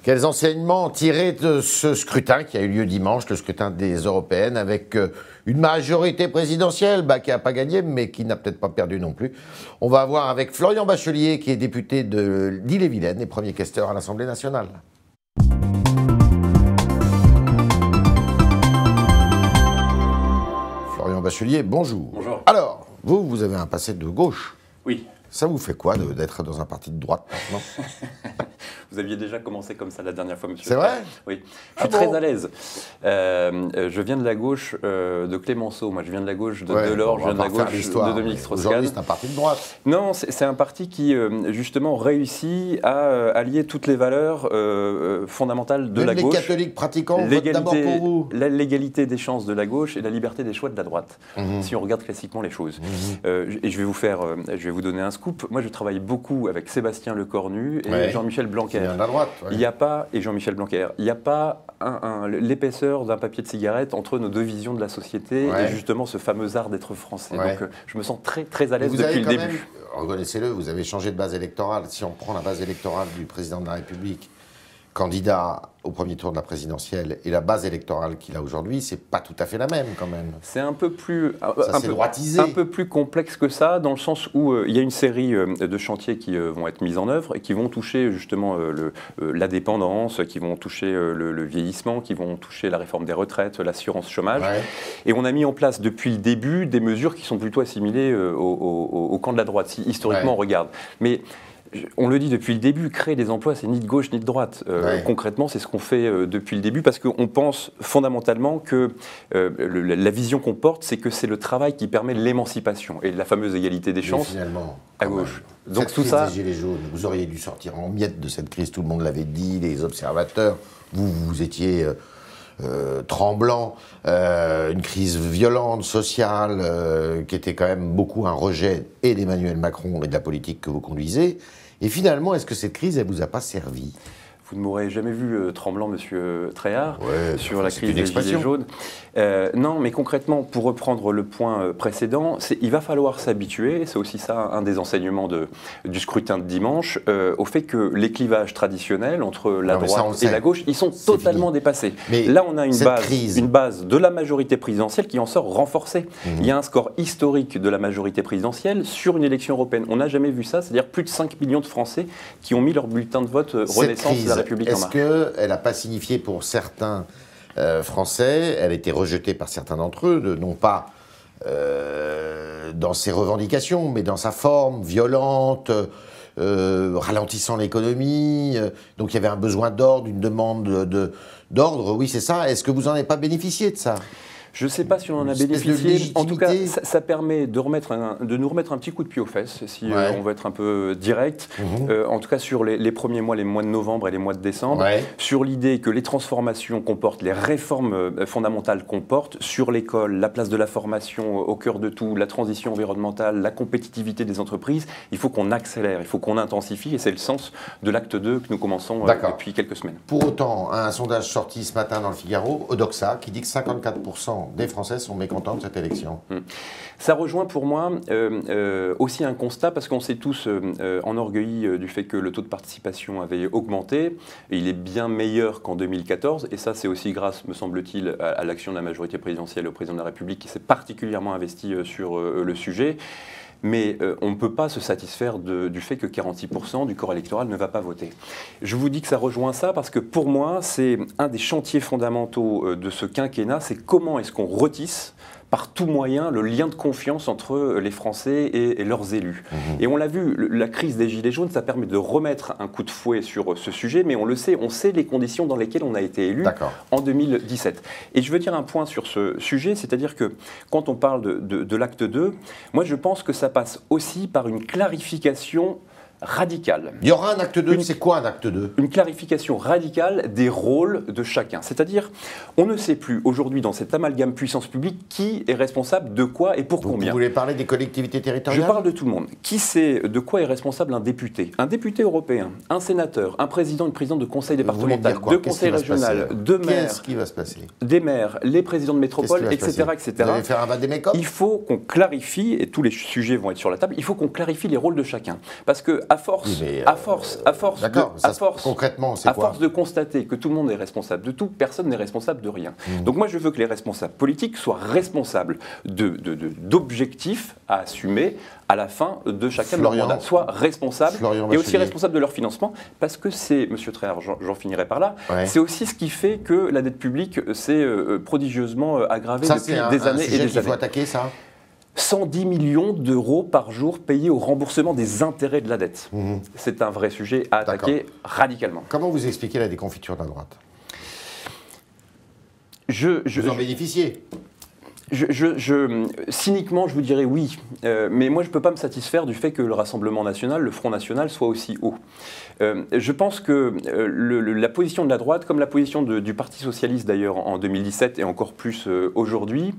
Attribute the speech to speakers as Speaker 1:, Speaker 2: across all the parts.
Speaker 1: Quels enseignements tirer de ce scrutin qui a eu lieu dimanche, le scrutin des européennes, avec une majorité présidentielle qui n'a pas gagné, mais qui n'a peut-être pas perdu non plus. On va voir avec Florian Bachelier, qui est député d'Ille-et-Vilaine et premier questeur à l'Assemblée nationale. Florian Bachelier, bonjour.
Speaker 2: Bonjour.
Speaker 1: Alors, vous avez un passé de gauche.
Speaker 2: Oui.
Speaker 1: Ça vous fait quoi d'être dans un parti de droite maintenant?
Speaker 2: Vous aviez déjà commencé comme ça la dernière fois, monsieur.
Speaker 1: C'est vrai?
Speaker 2: Oui. Je suis très à l'aise. Je viens de la gauche de Clémenceau. Moi, je viens de la gauche de Delors, je viens de la gauche de Dominique Strauss-Kahn.
Speaker 1: Aujourd'hui, c'est un parti de droite.
Speaker 2: Non, c'est un parti qui, justement, réussit à allier toutes les valeurs fondamentales de la gauche.
Speaker 1: Les catholiques pratiquants votent d'abord pour vous.
Speaker 2: L'égalité des chances de la gauche et la liberté des choix de la droite, si on regarde classiquement les choses. Et je vais vous donner un scoop. Moi, je travaille beaucoup avec Sébastien Lecornu et Jean-Michel Blanquer.
Speaker 1: De la droite,
Speaker 2: il n'y a pas, et Jean-Michel Blanquer, il n'y a pas l'épaisseur d'un papier de cigarette entre nos deux visions de la société et justement ce fameux art d'être français. Donc je me sens très, très à l'aise depuis le début.
Speaker 1: Reconnaissez-le, vous avez changé de base électorale. Si on prend la base électorale du président de la République, candidat au premier tour de la présidentielle, et la base électorale qu'il a aujourd'hui, c'est pas tout à fait la même quand même.
Speaker 2: C'est un peu plus
Speaker 1: droitisé.
Speaker 2: Un peu plus complexe que ça, dans le sens où il y a une série de chantiers qui vont être mis en œuvre et qui vont toucher justement la dépendance, qui vont toucher le vieillissement, qui vont toucher la réforme des retraites, l'assurance chômage. Et on a mis en place depuis le début des mesures qui sont plutôt assimilées au camp de la droite, si historiquement on regarde. Mais on le dit depuis le début, créer des emplois, c'est ni de gauche ni de droite. Concrètement, c'est ce qu'on fait depuis le début, parce qu'on pense fondamentalement que la vision qu'on porte, c'est que c'est le travail qui permet l'émancipation et la fameuse égalité des chances à gauche.
Speaker 1: Donc tout ça, des Gilets jaunes, vous auriez dû sortir en miettes de cette crise, tout le monde l'avait dit, les observateurs, vous étiez tremblant, une crise violente, sociale, qui était quand même beaucoup un rejet et d'Emmanuel Macron et de la politique que vous conduisez. Et finalement, est-ce que cette crise, elle vous a pas servi?
Speaker 2: Vous ne m'aurez jamais vu tremblant, monsieur Tréhard, sur la crise des Gilets jaunes. Non, mais concrètement, pour reprendre le point précédent, il va falloir s'habituer, c'est aussi ça un des enseignements du scrutin de dimanche, au fait que les clivages traditionnels entre la droite et la gauche, ils sont totalement dépassés. Mais là, on a une base de la majorité présidentielle qui en sort renforcée. Il y a un score historique de la majorité présidentielle sur une élection européenne. On n'a jamais vu ça, c'est-à-dire plus de 5 millions de Français qui ont mis leur bulletin de vote Renaissance de la République en marche.
Speaker 1: Est-ce qu'elle n'a pas signifié pour certains Français, elle a été rejetée par certains d'entre eux, non pas dans ses revendications, mais dans sa forme violente, ralentissant l'économie, donc il y avait un besoin d'ordre, une demande d'ordre, oui c'est ça. Est-ce que vous n'en avez pas bénéficié de ça ?
Speaker 2: Je ne sais pas si on en a bénéficié. En tout cas, ça permet de nous remettre un petit coup de pied aux fesses, si on veut être un peu direct. En tout cas, sur les premiers mois, les mois de novembre et les mois de décembre, sur l'idée que les transformations qu'on porte, les réformes fondamentales qu'on porte, sur l'école, la place de la formation au cœur de tout, la transition environnementale, la compétitivité des entreprises, il faut qu'on accélère, il faut qu'on intensifie, et c'est le sens de l'acte 2 que nous commençons depuis quelques semaines.
Speaker 1: Pour autant, un sondage sorti ce matin dans le Figaro, Odoxa, qui dit que 54% des Français sont mécontents de cette élection.
Speaker 2: Ça rejoint pour moi aussi un constat, parce qu'on s'est tous enorgueillis du fait que le taux de participation avait augmenté, et il est bien meilleur qu'en 2014, et ça c'est aussi grâce, me semble-t-il, à l'action de la majorité présidentielle et au président de la République qui s'est particulièrement investi sur le sujet. Mais on ne peut pas se satisfaire du fait que 46% du corps électoral ne va pas voter. Je vous dis que ça rejoint ça parce que pour moi, c'est un des chantiers fondamentaux de ce quinquennat, c'est comment est-ce qu'on retisse par tout moyen le lien de confiance entre les Français et leurs élus. Et on l'a vu, la crise des Gilets jaunes, ça permet de remettre un coup de fouet sur ce sujet, mais on le sait, on sait les conditions dans lesquelles on a été élu en 2017. Et je veux dire un point sur ce sujet, c'est-à-dire que quand on parle de l'acte 2, moi je pense que ça passe aussi par une clarification radicale.
Speaker 1: Il y aura un acte 2, c'est quoi un acte 2 ?
Speaker 2: Une clarification radicale des rôles de chacun. C'est-à-dire, on ne sait plus aujourd'hui dans cet amalgame puissance publique qui est responsable de quoi et pour combien.
Speaker 1: Vous voulez parler des collectivités territoriales ?
Speaker 2: Je parle de tout le monde. Qui sait de quoi est responsable un député ? Un député européen, un sénateur, un président, une présidente de conseil départemental, de conseil régional, de maire.
Speaker 1: Qu'est-ce qui va se passer ?
Speaker 2: Des maires, les présidents de métropole, etc., etc.
Speaker 1: Vous allez faire un vade-mecum ?
Speaker 2: Il faut qu'on clarifie, et tous les sujets vont être sur la table, il faut qu'on clarifie les rôles de chacun. Parce que à force,
Speaker 1: concrètement, c'est quoi?
Speaker 2: À force de constater que tout le monde est responsable de tout, personne n'est responsable de rien. Donc moi, je veux que les responsables politiques soient responsables d'objectifs à assumer à la fin de chacun de leur mandat, soient responsables et aussi responsables de leur financement, parce que c'est, Monsieur Tréhard, j'en finirai par là, c'est aussi ce qui fait que la dette publique s'est prodigieusement aggravée depuis des années et des années.
Speaker 1: Il faut attaquer ça.
Speaker 2: 110 millions d'euros par jour payés au remboursement des intérêts de la dette. C'est un vrai sujet à attaquer radicalement.
Speaker 1: Comment vous expliquez la déconfiture de la droite?
Speaker 2: Vous
Speaker 1: en bénéficiez?
Speaker 2: Cyniquement, je vous dirais oui, mais moi je ne peux pas me satisfaire du fait que le Rassemblement national, le Front national, soit aussi haut. Je pense que la position de la droite, comme la position du Parti socialiste d'ailleurs en 2017 et encore plus aujourd'hui,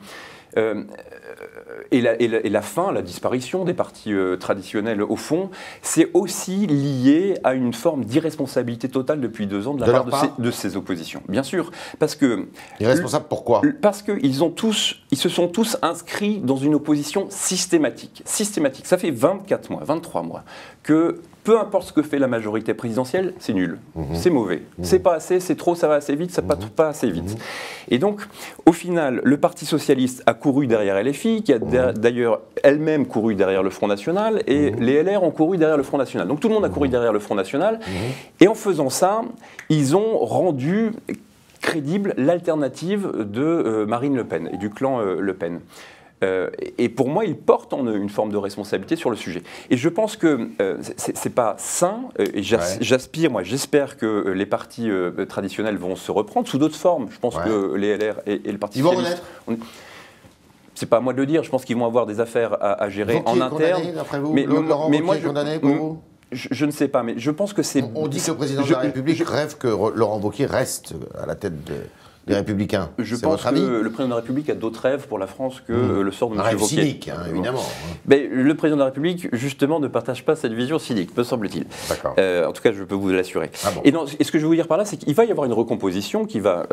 Speaker 2: et la fin, la disparition des partis traditionnels au fond, c'est aussi lié à une forme d'irresponsabilité totale depuis 2 ans de la part de ces oppositions. Bien sûr, parce que...
Speaker 1: Irresponsables pourquoi?
Speaker 2: Parce qu'ils se sont tous inscrits dans une opposition systématique. Systématique. Ça fait 24 mois, 23 mois que... Peu importe ce que fait la majorité présidentielle, c'est nul, c'est mauvais, c'est pas assez, c'est trop, ça va assez vite, ça va pas assez vite. Et donc, au final, le Parti socialiste a couru derrière LFI, qui a d'ailleurs elle-même couru derrière le Front national, et les LR ont couru derrière le Front national. Donc tout le monde a couru derrière le Front national, et en faisant ça, ils ont rendu crédible l'alternative de Marine Le Pen et du clan Le Pen. Et pour moi, ils portent en eux une forme de responsabilité sur le sujet. Et je pense que c'est pas sain, et j'aspire, moi j'espère que les partis traditionnels vont se reprendre sous d'autres formes. Je pense que les LR et le Parti socialiste... C'est pas à moi de le dire, je pense qu'ils vont avoir des affaires à gérer en interne.
Speaker 1: Mais moi, condamné pour vous?
Speaker 2: Je ne sais pas, mais je pense que c'est...
Speaker 1: On dit que le président de la République rêve que Laurent Wauquiez reste à la tête des Républicains.
Speaker 2: Je pense que le président de la République a d'autres rêves pour la France que le sort de M. Wauquiez.
Speaker 1: Cynique, hein, évidemment.
Speaker 2: Mais le président de la République, justement, ne partage pas cette vision cynique, me semble-t-il. En tout cas, je peux vous l'assurer. Et ce que je veux vous dire par là, c'est qu'il va y avoir une recomposition qui va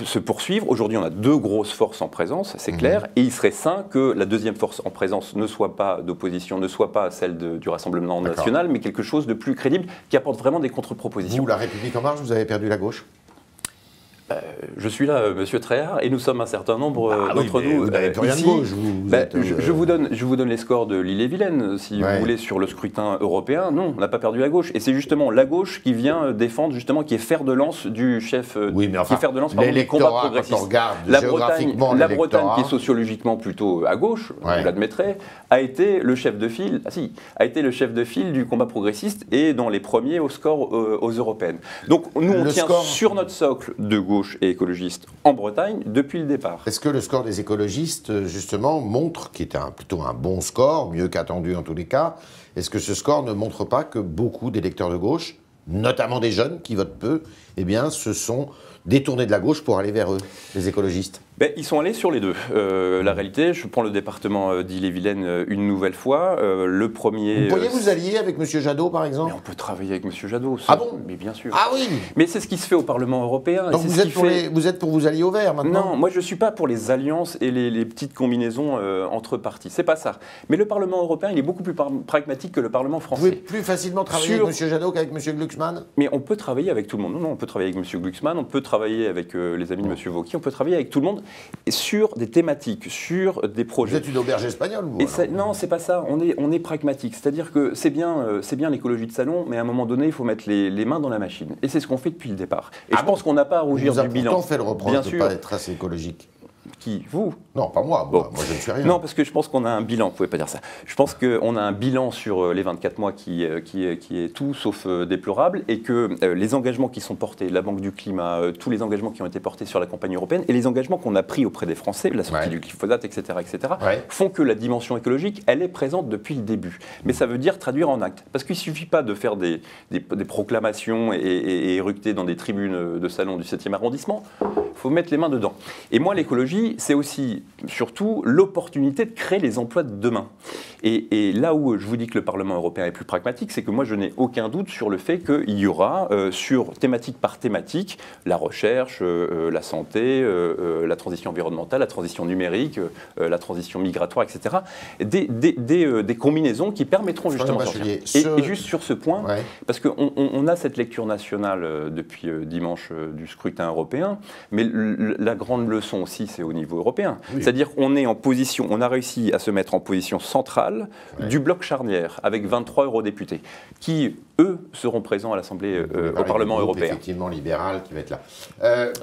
Speaker 2: se poursuivre. Aujourd'hui, on a 2 grosses forces en présence, c'est clair, et il serait sain que la deuxième force en présence ne soit pas d'opposition, ne soit pas celle du Rassemblement national, mais quelque chose de plus crédible qui apporte vraiment des contre-propositions.
Speaker 1: Vous, La République En Marche, vous avez perdu la gauche?
Speaker 2: Je suis là, Monsieur Tréhard, et nous sommes un certain nombre d'entre nous.
Speaker 1: Vous n'avez plus rien de gauche.
Speaker 2: Je vous donne les scores de l'Ille-et-Vilaine, si vous voulez, sur le scrutin européen. Non, on n'a pas perdu la gauche. Et c'est justement la gauche qui vient défendre, justement, qui est fer de lance du chef, qui est fer de lance du combat progressiste. La Bretagne, qui est sociologiquement plutôt à gauche, vous l'admettrez, a été le chef de file. A été le chef de file du combat progressiste et dans les premiers au score aux européennes. Donc nous, on tient sur notre socle de gauche et écologiste en Bretagne depuis le départ.
Speaker 1: Est-ce que le score des écologistes, justement, montre, qui était plutôt un bon score, mieux qu'attendu en tous les cas, est-ce que ce score ne montre pas que beaucoup d'électeurs de gauche, notamment des jeunes qui votent peu, eh bien, se sont détournés de la gauche pour aller vers eux, les écologistes?
Speaker 2: Ils sont allés sur les deux. La réalité, je prends le département d'Ille-et-Vilaine une nouvelle fois. Le premier...
Speaker 1: Vous pourriez vous allier avec M. Jadot, par exemple?
Speaker 2: Mais on peut travailler avec M. Jadot.
Speaker 1: Ah bon?
Speaker 2: Mais bien sûr.
Speaker 1: Ah oui.
Speaker 2: Mais c'est ce qui se fait au Parlement européen.
Speaker 1: Donc vous êtes pour vous allier au vert, maintenant?
Speaker 2: Non, moi je ne suis pas pour les alliances et les petites combinaisons entre partis. C'est pas ça. Mais le Parlement européen, il est beaucoup plus pragmatique que le Parlement français.
Speaker 1: Vous pouvez plus facilement travailler avec M. Jadot qu'avec M. Glucksmann?
Speaker 2: Mais on peut travailler avec tout le monde. Non, on peut travailler avec M. Glucksmann, on peut travailler avec les amis de M. Wauquiez, on peut travailler avec tout le monde. Et sur des thématiques, sur des projets.
Speaker 1: Vous êtes une auberge espagnole, vous?
Speaker 2: Non, c'est pas ça. On est pragmatique. C'est-à-dire que c'est bien l'écologie de salon, mais à un moment donné, il faut mettre les mains dans la machine. Et c'est ce qu'on fait depuis le départ. Et je pense qu'on n'a pas à rougir du bilan.
Speaker 1: Vous avez pourtant fait le reproche de ne pas être assez écologique.
Speaker 2: Qui? Vous?
Speaker 1: Non, pas moi. Moi, je ne suis rien.
Speaker 2: Non, parce que je pense qu'on a un bilan. Vous ne pouvez pas dire ça. Je pense qu'on a un bilan sur les 24 mois qui est tout sauf déplorable, et que les engagements qui sont portés, la Banque du Climat, tous les engagements qui ont été portés sur la campagne européenne, et les engagements qu'on a pris auprès des Français, la sortie du glyphosate, etc., font que la dimension écologique, elle est présente depuis le début. Mais ça veut dire traduire en actes. Parce qu'il ne suffit pas de faire des proclamations et éructer dans des tribunes de salon du 7e arrondissement. Il faut mettre les mains dedans. Et moi, l'écologie, c'est aussi surtout l'opportunité de créer les emplois de demain. Et là où je vous dis que le Parlement européen est plus pragmatique, c'est que moi je n'ai aucun doute sur le fait qu'il y aura, sur thématique par thématique, la recherche, la santé, la transition environnementale, la transition numérique, la transition migratoire, etc., des combinaisons qui permettront justement de sortir. Et juste sur ce point, parce qu'on a cette lecture nationale depuis dimanche du scrutin européen, mais la grande leçon aussi, c'est au niveau européen. Oui. C'est-à-dire qu'on est en position, on a réussi à se mettre en position centrale du bloc charnière, avec 23 eurodéputés, qui, eux, seront présents à l'Assemblée, au Parlement européen.
Speaker 1: Effectivement, libéral qui va être là.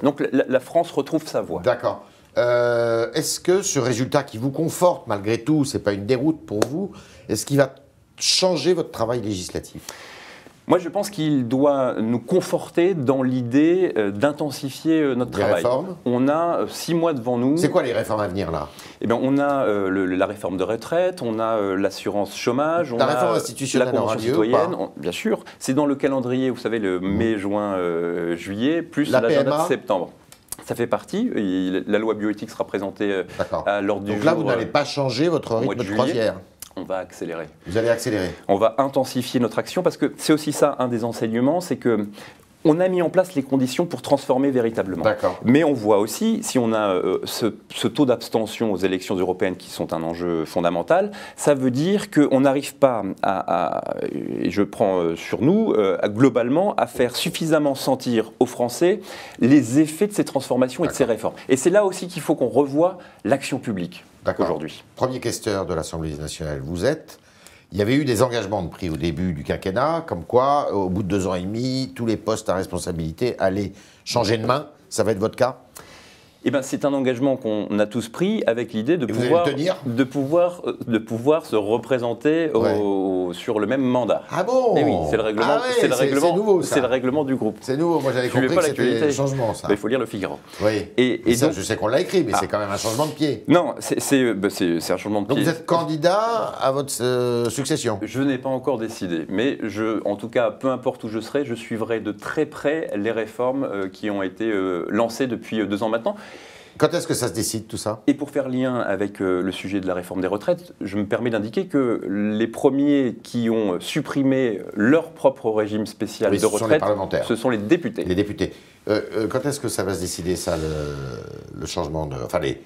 Speaker 2: Donc la France retrouve sa voix.
Speaker 1: D'accord. Est-ce que ce résultat qui vous conforte, malgré tout, c'est pas une déroute pour vous, est-ce qu'il va changer votre travail législatif ?
Speaker 2: Moi, je pense qu'il doit nous conforter dans l'idée d'intensifier notre travail.
Speaker 1: Réformes ?
Speaker 2: On a 6 mois devant nous.
Speaker 1: C'est quoi les réformes à venir, là ?
Speaker 2: Eh bien, on a la réforme de retraite, on a l'assurance chômage, on a
Speaker 1: réforme institutionnelle
Speaker 2: la convention citoyenne, bien sûr. C'est dans le calendrier, vous savez, le mai, juin, juillet, plus l'agenda de septembre. Ça fait partie. La loi bioéthique sera présentée à l'ordre du jour.
Speaker 1: Donc là, vous n'allez pas changer votre rythme de croisière ?
Speaker 2: On va accélérer.
Speaker 1: Vous allez accélérer.
Speaker 2: On va intensifier notre action parce que c'est aussi ça, un des enseignements, c'est que on a mis en place les conditions pour transformer véritablement. Mais on voit aussi, si on a ce taux d'abstention aux élections européennes qui sont un enjeu fondamental, ça veut dire qu'on n'arrive pas et je prends sur nous, globalement, à faire suffisamment sentir aux Français les effets de ces transformations et de ces réformes. Et c'est là aussi qu'il faut qu'on revoie l'action publique aujourd'hui.
Speaker 1: Premier questeur de l'Assemblée nationale, vous êtes. Il y avait eu des engagements de pris au début du quinquennat, comme quoi, au bout de 2 ans et demi, tous les postes à responsabilité allaient changer de main. Ça va être votre cas ?
Speaker 2: Eh ben, c'est un engagement qu'on a tous pris avec l'idée de pouvoir se représenter sur le même mandat.
Speaker 1: Ah bon ?
Speaker 2: Et oui, c'est le règlement. C'est nouveau, ça. C'est le règlement du groupe.
Speaker 1: C'est nouveau. Moi, j'avais compris que c'était un changement, ça.
Speaker 2: Il faut lire le Figaro.
Speaker 1: Oui. Et ça, donc, je sais qu'on l'a écrit, mais c'est quand même un changement de pied.
Speaker 2: Non, c'est un changement de pied.
Speaker 1: Donc vous êtes candidat à votre succession ?
Speaker 2: Je n'ai pas encore décidé, mais en tout cas, peu importe où je serai, je suivrai de très près les réformes qui ont été lancées depuis 2 ans maintenant.
Speaker 1: Quand est-ce que ça se décide, tout ça ?
Speaker 2: Et pour faire lien avec le sujet de la réforme des retraites, je me permets d'indiquer que les premiers qui ont supprimé leur propre régime spécial de retraite,
Speaker 1: sont les parlementaires.
Speaker 2: Ce sont les députés.
Speaker 1: Les députés. Quand est-ce que ça va se décider, ça, le changement de... Enfin, le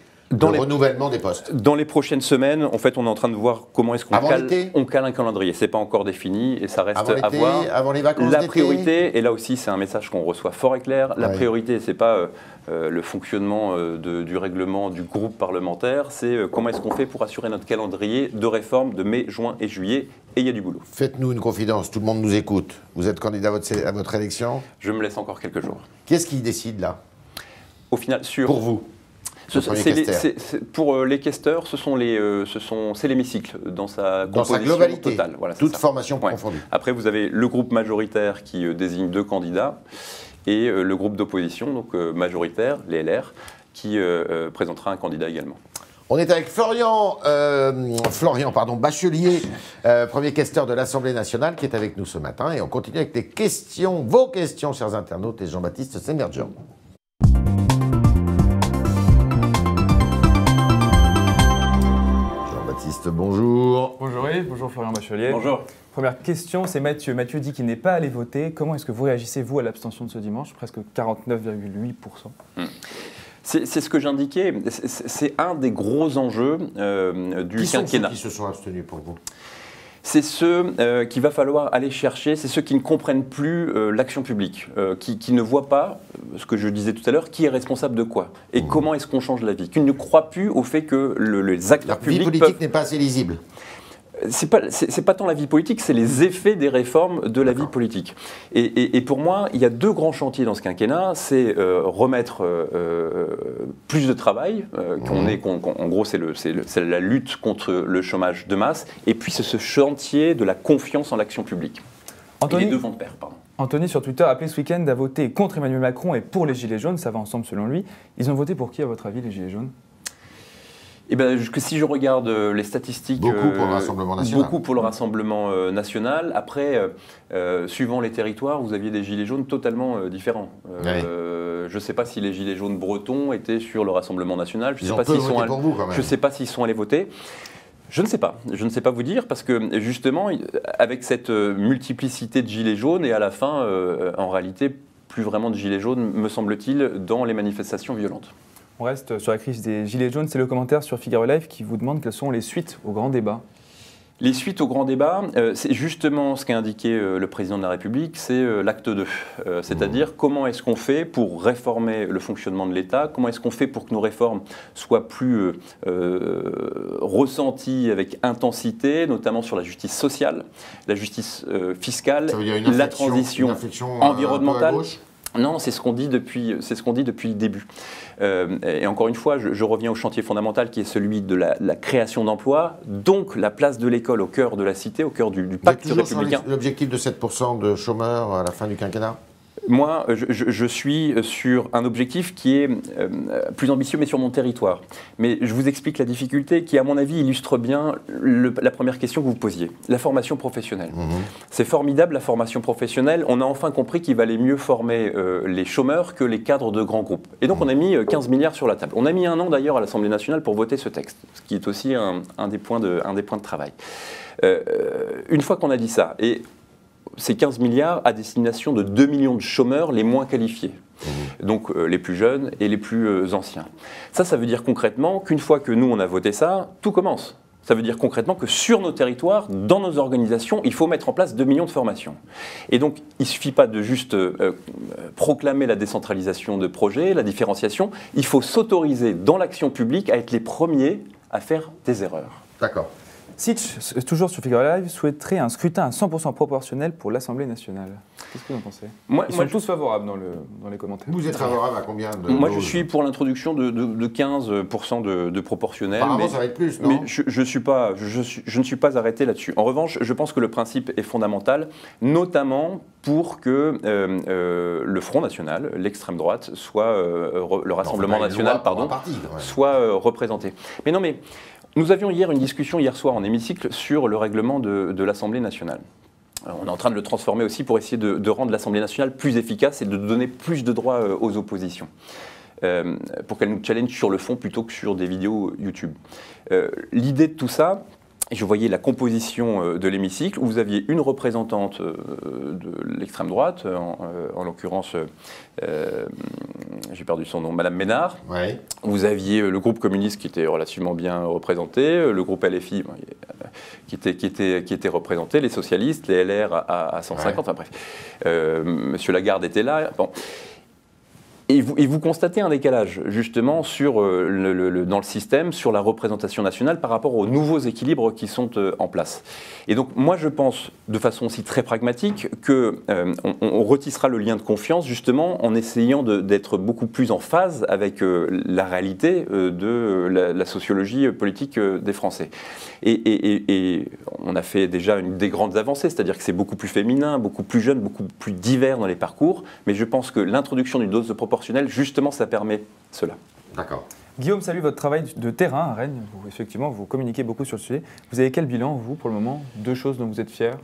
Speaker 1: renouvellement des postes?
Speaker 2: Dans les prochaines semaines, en fait, on est en train de voir comment est-ce qu'on cale un calendrier. C'est pas encore défini et ça reste à voir.
Speaker 1: Avant les vacances
Speaker 2: La priorité, et là aussi c'est un message qu'on reçoit fort et clair, la priorité c'est pas le fonctionnement du règlement du groupe parlementaire, c'est comment est-ce qu'on fait pour assurer notre calendrier de réforme de mai, juin et juillet, et il y a du boulot.
Speaker 1: Faites-nous une confidence, tout le monde nous écoute. Vous êtes candidat à votre élection?
Speaker 2: Je me laisse encore quelques jours.
Speaker 1: Qu'est-ce qui décide là?
Speaker 2: Au final,
Speaker 1: pour vous?
Speaker 2: Pour les questeurs, c'est l'hémicycle dans sa composition
Speaker 1: globalité,
Speaker 2: totale. Voilà,
Speaker 1: toute formation confondue.
Speaker 2: Après, vous avez le groupe majoritaire qui désigne 2 candidats et le groupe d'opposition, donc majoritaire, les LR, qui présentera un candidat également.
Speaker 1: On est avec Florian Bachelier, premier questeur de l'Assemblée nationale, qui est avec nous ce matin. Et on continue avec les questions, vos questions, chers internautes, et Jean-Baptiste Semerjian. Bonjour.
Speaker 3: Bonjour Yves, bonjour Florian Bachelier.
Speaker 2: Bonjour.
Speaker 3: Première question, c'est Mathieu. Mathieu dit qu'il n'est pas allé voter. Comment est-ce que vous réagissez, vous, à l'abstention de ce dimanche? Presque 49,8%.
Speaker 2: C'est ce que j'indiquais. C'est un des gros enjeux du quinquennat.
Speaker 1: Qui se sont abstenus pour vous?
Speaker 2: C'est ceux qu'il va falloir aller chercher, c'est ceux qui ne comprennent plus l'action publique, qui ne voient pas, ce que je disais tout à l'heure, qui est responsable de quoi et comment est-ce qu'on change la vie, qui ne croient plus au fait que les acteurs publics...
Speaker 1: La vie politique n'est pas assez lisible.
Speaker 2: C'est pas tant la vie politique, c'est les effets des réformes de la vie politique. Et pour moi, il y a 2 grands chantiers dans ce quinquennat. C'est remettre plus de travail. En gros, c'est la lutte contre le chômage de masse. Et puis, c'est ce chantier de la confiance en l'action publique.
Speaker 3: Anthony,
Speaker 2: les 2 vont de pair, pardon.
Speaker 3: Anthony, sur Twitter, a appelé ce week-end à voter contre Emmanuel Macron et pour les Gilets jaunes. Ça va ensemble, selon lui. Ils ont voté pour qui, à votre avis, les Gilets jaunes?
Speaker 2: Eh bien, si je regarde les statistiques...
Speaker 1: Beaucoup pour le Rassemblement national.
Speaker 2: Beaucoup pour le Rassemblement national. Après, suivant les territoires, vous aviez des gilets jaunes totalement différents. Je ne sais pas si les Gilets jaunes bretons étaient sur le Rassemblement national. Je ne
Speaker 1: Ils
Speaker 2: sais
Speaker 1: ont
Speaker 2: pas
Speaker 1: peu
Speaker 2: s'ils
Speaker 1: voté
Speaker 2: sont
Speaker 1: pour vous, quand même.
Speaker 2: Je sais pas s'ils sont allés voter. Je ne sais pas. Je ne sais pas vous dire parce que justement, avec cette multiplicité de gilets jaunes et à la fin, en réalité, plus vraiment de gilets jaunes, me semble-t-il, dans les manifestations violentes.
Speaker 3: On reste sur la crise des Gilets jaunes. C'est le commentaire sur Figaro Live qui vous demande quelles sont les suites au grand débat.
Speaker 2: Les suites au grand débat, c'est justement ce qu'a indiqué le président de la République, c'est l'acte 2. C'est-à-dire comment est-ce qu'on fait pour réformer le fonctionnement de l'État, comment est-ce qu'on fait pour que nos réformes soient plus ressenties avec intensité, notamment sur la justice sociale, la justice fiscale, la transition environnementale. Non, c'est ce qu'on dit depuis le début. Et encore une fois, je reviens au chantier fondamental qui est celui de la création d'emplois, donc la place de l'école au cœur de la cité, au cœur du pacte républicain.
Speaker 1: L'objectif de 7% de chômeurs à la fin du quinquennat ?
Speaker 2: Moi, je suis sur un objectif qui est plus ambitieux, mais sur mon territoire. Mais je vous explique la difficulté qui, à mon avis, illustre bien la première question que vous posiez, la formation professionnelle. C'est formidable, la formation professionnelle. On a enfin compris qu'il valait mieux former les chômeurs que les cadres de grands groupes. Et donc, on a mis 15 milliards sur la table. On a mis 1 an, d'ailleurs, à l'Assemblée nationale pour voter ce texte, ce qui est aussi un des points de travail. Une fois qu'on a dit ça, et ces 15 milliards à destination de 2 millions de chômeurs les moins qualifiés, donc les plus jeunes et les plus anciens. Ça veut dire concrètement qu'une fois que nous on a voté ça, tout commence. Ça veut dire concrètement que sur nos territoires, dans nos organisations, il faut mettre en place 2 millions de formations. Et donc, il ne suffit pas de juste proclamer la décentralisation de projets, la différenciation, il faut s'autoriser dans l'action publique à être les premiers à faire des erreurs.
Speaker 1: D'accord.
Speaker 3: Sitch, toujours sur Figaro Live, souhaiterait un scrutin à 100% proportionnel pour l'Assemblée nationale. Qu'est-ce que vous en pensez ? Ils sont tous favorables dans les commentaires.
Speaker 1: Vous êtes favorable à combien de
Speaker 2: Moi, je suis pour l'introduction de 15% de proportionnel.
Speaker 1: Apparemment, ça va être plus, non ?
Speaker 2: Mais je ne suis pas arrêté là-dessus. En revanche, je pense que le principe est fondamental, notamment pour que le Front National, l'extrême droite, soit le Rassemblement National, pardon, soit représenté. Mais non, mais nous avions hier soir en hémicycle sur le règlement de l'Assemblée nationale. Alors, on est en train de le transformer aussi pour essayer de rendre l'Assemblée nationale plus efficace et de donner plus de droits aux oppositions, pour qu'elle nous challenge sur le fond plutôt que sur des vidéos YouTube. L'idée de tout ça, je voyais la composition de l'hémicycle où vous aviez une représentante de l'extrême droite, en l'occurrence, j'ai perdu son nom, Madame Ménard.
Speaker 1: Ouais.
Speaker 2: Vous aviez le groupe communiste qui était relativement bien représenté, le groupe LFI qui était représenté, les socialistes, les LR à 150, enfin bref. Monsieur Lagarde était là. Bon. Et vous constatez un décalage, justement, dans le système, sur la représentation nationale par rapport aux nouveaux équilibres qui sont en place. Et donc, moi, je pense, de façon aussi très pragmatique, qu'on retissera le lien de confiance, justement, en essayant d'être beaucoup plus en phase avec la réalité de la sociologie politique des Français. Et on a fait déjà une des grandes avancées, c'est-à-dire que c'est beaucoup plus féminin, beaucoup plus jeune, beaucoup plus divers dans les parcours, mais je pense que l'introduction d'une dose de proportionnelle, justement, ça permet cela.
Speaker 1: D'accord.
Speaker 3: Guillaume, salut, votre travail de terrain à Rennes, effectivement, vous communiquez beaucoup sur le sujet. Vous avez quel bilan, vous, pour le moment ? 2 choses dont vous êtes fier ?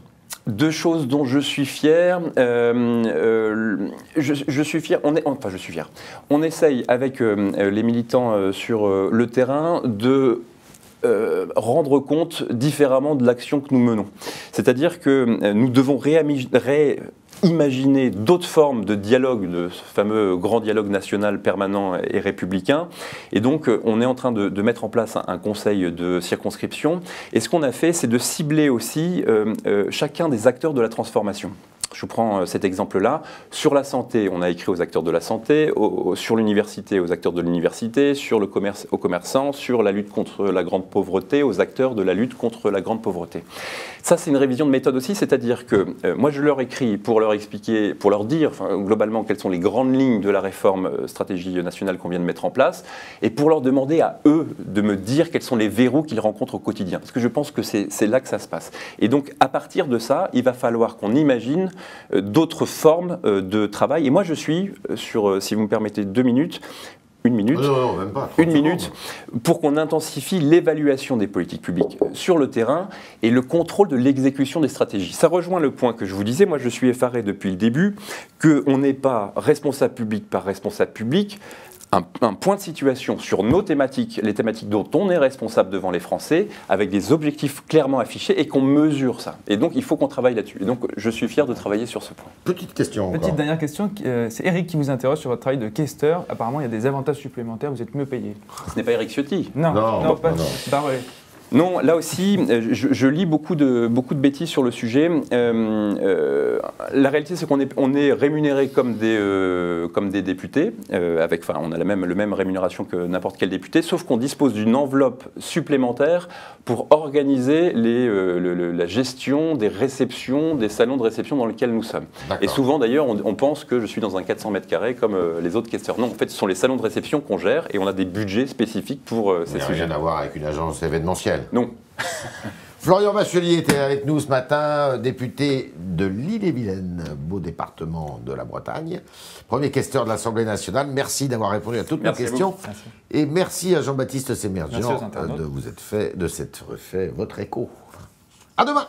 Speaker 2: 2 choses dont je suis fier. Je suis fier. Je suis fier. On essaye avec les militants sur le terrain de rendre compte différemment de l'action que nous menons. C'est-à-dire que nous devons imaginer d'autres formes de dialogue, de ce fameux grand dialogue national permanent et républicain. Et donc, on est en train de mettre en place un conseil de circonscription. Et ce qu'on a fait, c'est de cibler aussi chacun des acteurs de la transformation. Je vous prends cet exemple-là. Sur la santé, on a écrit aux acteurs de la santé, sur l'université, aux acteurs de l'université, sur le commerce, aux commerçants, sur la lutte contre la grande pauvreté, aux acteurs de la lutte contre la grande pauvreté. Ça, c'est une révision de méthode aussi, c'est-à-dire que moi, je leur écris pour leur expliquer, pour leur dire globalement quelles sont les grandes lignes de la réforme stratégie nationale qu'on vient de mettre en place, et pour leur demander à eux de me dire quels sont les verrous qu'ils rencontrent au quotidien. Parce que je pense que c'est là que ça se passe. Et donc, à partir de ça, il va falloir qu'on imagine d'autres formes de travail. Et moi, je suis, si vous me permettez 2 minutes, une minute,
Speaker 1: non, même pas,
Speaker 2: une minute pour qu'on intensifie l'évaluation des politiques publiques sur le terrain et le contrôle de l'exécution des stratégies. Ça rejoint le point que je vous disais, moi je suis effaré depuis le début, qu'on n'est pas responsable public par responsable public, un point de situation sur nos thématiques, les thématiques dont on est responsable devant les Français, avec des objectifs clairement affichés et qu'on mesure ça. Et donc, il faut qu'on travaille là-dessus. Et donc, je suis fier de travailler sur ce point.
Speaker 1: Petite question encore.
Speaker 3: Petite dernière question, c'est Eric qui vous interroge sur votre travail de questeur. Apparemment, il y a des avantages supplémentaires, vous êtes mieux payé.
Speaker 2: Ce n'est pas Eric Ciotti.
Speaker 3: Non, pas Barrelet.
Speaker 2: Non, là aussi, je lis beaucoup de bêtises sur le sujet. La réalité, c'est qu'on est rémunéré comme des députés, on a le même rémunération que n'importe quel député, sauf qu'on dispose d'une enveloppe supplémentaire pour organiser la gestion des réceptions, des salons de réception dans lesquels nous sommes. Et souvent, d'ailleurs, on pense que je suis dans un 400 mètres carrés comme les autres questeurs. Non, en fait, ce sont les salons de réception qu'on gère et on a des budgets spécifiques pour ces sujets.
Speaker 1: Ça n'a rien à voir avec une agence événementielle.
Speaker 2: Non.
Speaker 1: Florian Bachelier était avec nous ce matin, député de l'Ille-et-Vilaine, beau département de la Bretagne, premier questeur de l'Assemblée nationale. Merci d'avoir répondu à toutes nos questions. Merci. Et merci à Jean-Baptiste Sémerjian de s'être fait votre écho. À demain.